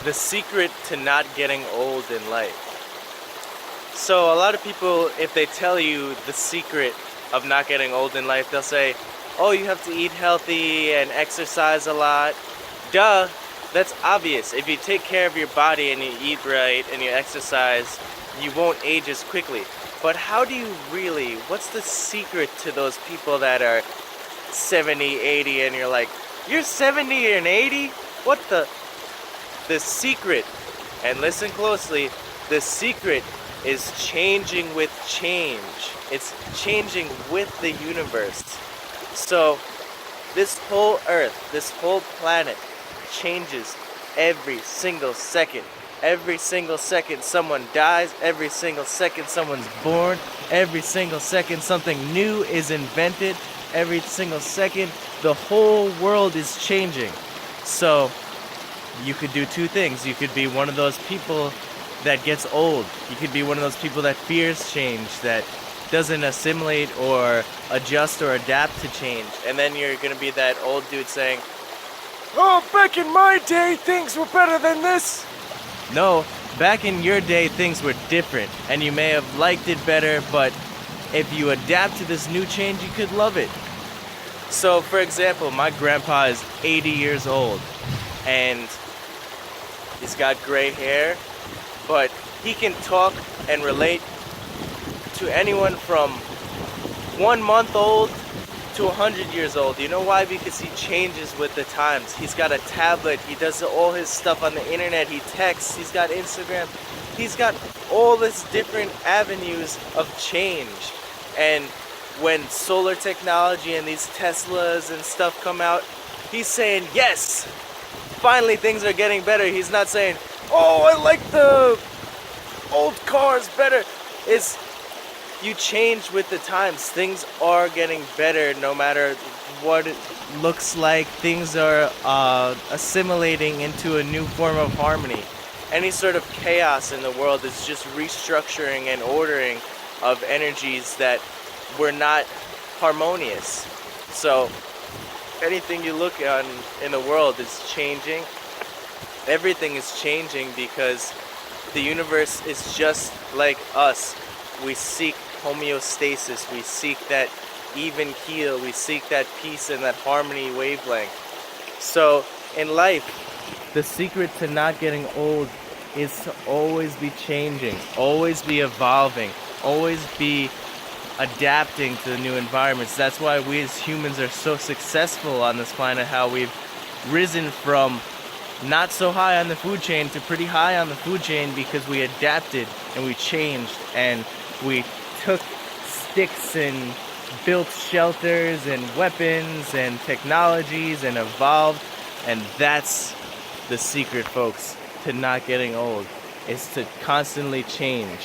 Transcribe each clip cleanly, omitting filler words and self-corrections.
The secret to not getting old in life. So a lot of people, if they tell you the secret of not getting old in life, they'll say, oh, you have to eat healthy and exercise a lot. Duh, that's obvious. If you take care of your body and you eat right and you exercise, you won't age as quickly. But how do you really, what's the secret to those people that are 70, 80 and you're like, you're 70 and 80? What the secret, and listen closely, the secret is changing with change. It's changing with the universe. So this whole earth, this whole planet changes every single second. Every single second someone dies, every single second someone's born, every single second something new is invented, every single second the whole world is changing. So you could do two things. You could be one of those people that gets old. You could be one of those people that fears change, that doesn't assimilate or adjust or adapt to change. And then you're gonna be that old dude saying, oh, back in my day things were better than this. No, back in your day things were different, and you may have liked it better, but if you adapt to this new change, you could love it. So for example, my grandpa is 80 years old, and he's got gray hair, but he can talk and relate to anyone from 1 month old to 100 years old. You know why? Because he changes with the times. He's got a tablet, he does all his stuff on the internet, he texts, he's got Instagram, he's got all this different avenues of change. And when solar technology and these Teslas and stuff come out, he's saying, yes, finally things are getting better. He's not saying, oh, I like the old cars better. It's, you change with the times. Things are getting better no matter what it looks like. Things are assimilating into a new form of harmony. Any sort of chaos in the world is just restructuring and ordering of energies that were not harmonious. So anything you look on in the world is changing. Everything is changing because the universe is just like us. We seek homeostasis, we seek that even keel, we seek that peace and that harmony wavelength. So in life, the secret to not getting old is to always be changing, always be evolving, always be adapting to the new environments. That's why we as humans are so successful on this planet, how we've risen from not so high on the food chain to pretty high on the food chain, because we adapted and we changed and we took sticks and built shelters and weapons and technologies and evolved. And that's the secret, folks, to not getting old, is to constantly change.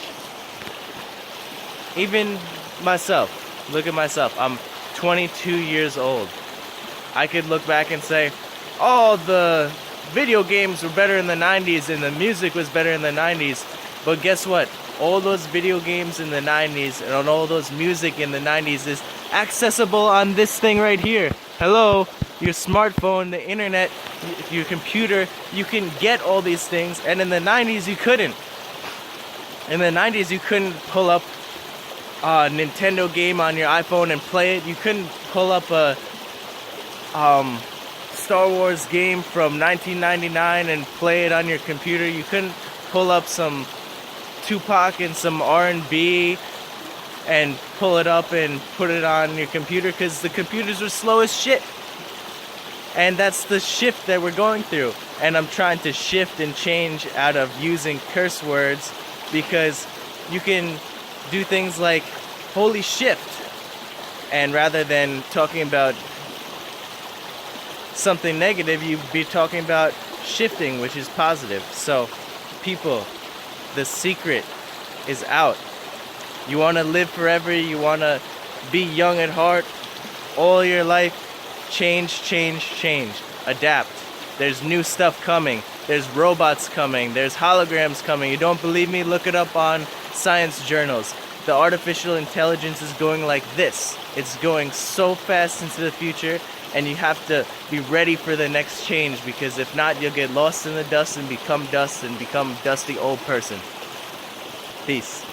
Even myself, look at myself, I'm 22 years old. I could look back and say, oh, the video games were better in the 90s and the music was better in the 90s. But guess what? All those video games in the 90s and all those music in the 90s is accessible on this thing right here. Hello, your smartphone, the internet, your computer, you can get all these things, and in the 90s you couldn't. In the 90s you couldn't pull up a Nintendo game on your iPhone and play it. You couldn't pull up a Star Wars game from 1999 and play it on your computer. You couldn't pull up some Tupac and some R&B and pull it up and put it on your computer, because the computers were slow as shit. And that's the shift that we're going through. And I'm trying to shift and change out of using curse words, because you can do things like holy shift, and rather than talking about something negative, you'd be talking about shifting, which is positive. So people, the secret is out. You want to live forever, you want to be young at heart all your life, change, change, change, adapt. There's new stuff coming, there's robots coming, there's holograms coming. You don't believe me? Look it up on science journals. The artificial intelligence is going like this. It's going so fast into the future, and you have to be ready for the next change, because if not, you'll get lost in the dust and become dust and become dusty old person. Peace.